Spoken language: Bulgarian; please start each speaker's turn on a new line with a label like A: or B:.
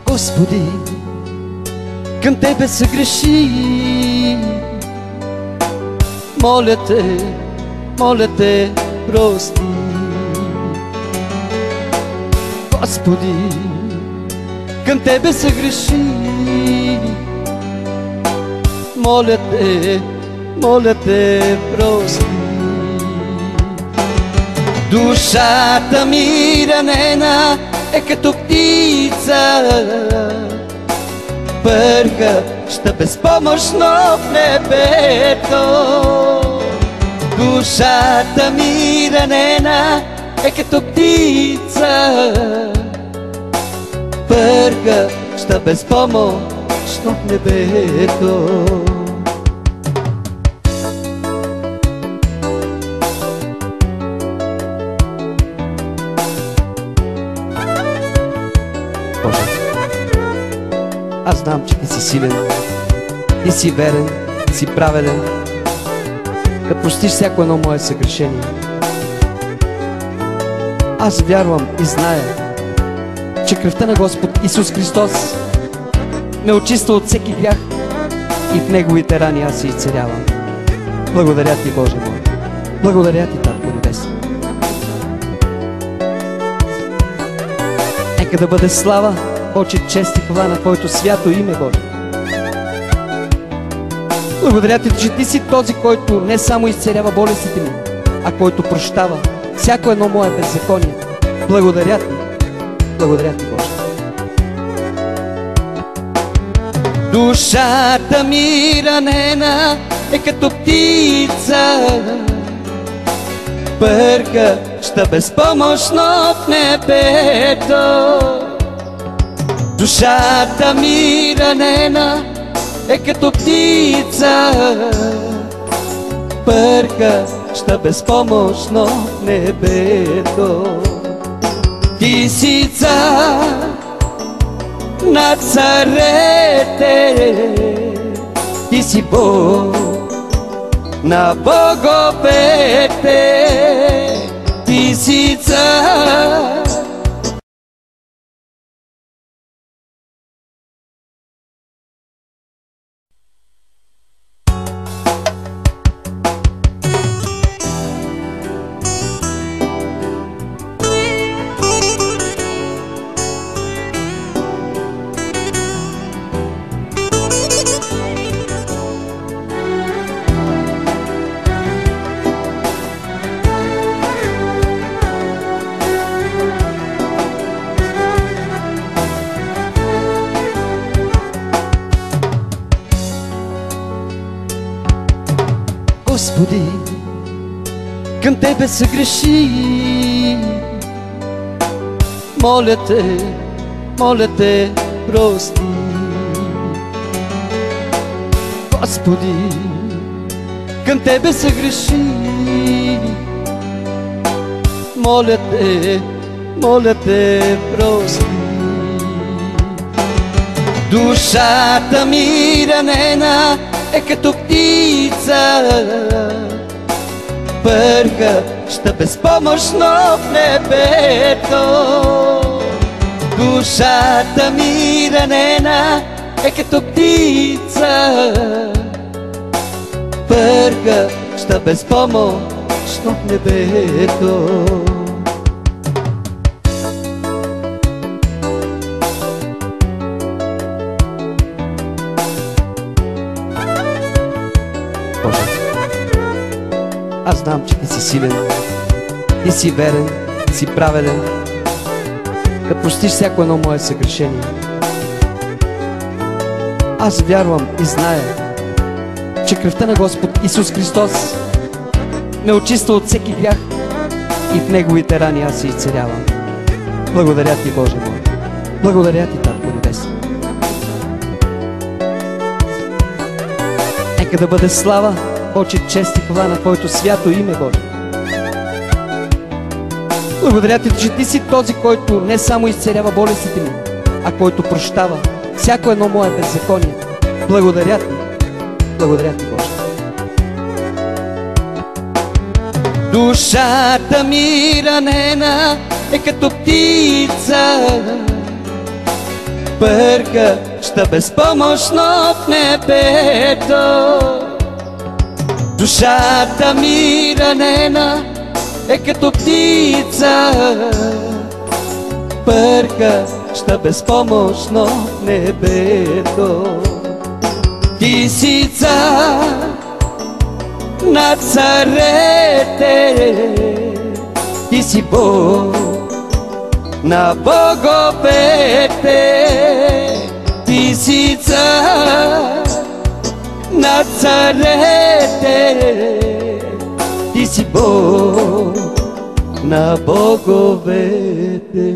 A: Господи, към Тебе се греши. Моля Те, прости. Господи, към Тебе се греши. Моля Те, прости. Душата ми ранена е като птица, пъргаща безпомощно в небето. Душата ми ранена е като птица, пъргаща безпомощно в небето. Боже, аз знам, че Ти си силен, Ти си верен, Ти си праведен, да простиш всяко едно мое съгрешение. Аз вярвам и зная, че кръвта на Господ Исус Христос ме очиства от всеки грях и в Неговите рани аз се изцелявам. Благодаря Ти, Боже мой. Благодаря Ти, Татко Небесен. Нека да бъде слава, почит, чест и хвала на Твоето свято име, Боже. Благодаря Ти, че Ти си този, който не само изцелява болестите ми, а който прощава всяко едно мое беззаконие. Благодаря Ти, Боже. Душата ми ранена е като птица, пъргаща безпомощно в небето. Душата ми ранена е като птица, пъргаща безпомощно в небето. Ти си цар на царете, Ти си Бог на боговете. Ти си цар. Господи, към Тебе се греши. Моля Те, прости. Господи, към Тебе се греши. Моля Те, прости. Душата ми ранена е като птица, пъргаща безпомощно в небето. Душата ми ранена е като птица, пъргаща безпомощно в небето. Боже, аз знам, че Ти си силен, Ти си верен, Ти си праведен, да простиш всяко едно мое съгрешение. Аз вярвам и зная, че кръвта на Господ Исус Христос ме очиства от всеки грях и в Неговите рани аз се изцелявам. Благодаря Ти, Боже мой. Благодаря Ти, Татко Небесен. Нека да бъде слава, почит, чест и хвала на Твоето свято име, Боже. Благодаря ти, че ти си този, който не само изцелява болестите ми, а който прощава всяко едно мое беззаконие. Благодаря ти. Благодаря ти, Боже. Душата ми ранена е като птица, пъркаща безпомощно в небето. Душата ми ранена е като птица, пъркаща безпомощно в небето. Ти си цар на царете, ти си Бог на боговете. Ти си цар на царете, ти си Бог на боговете.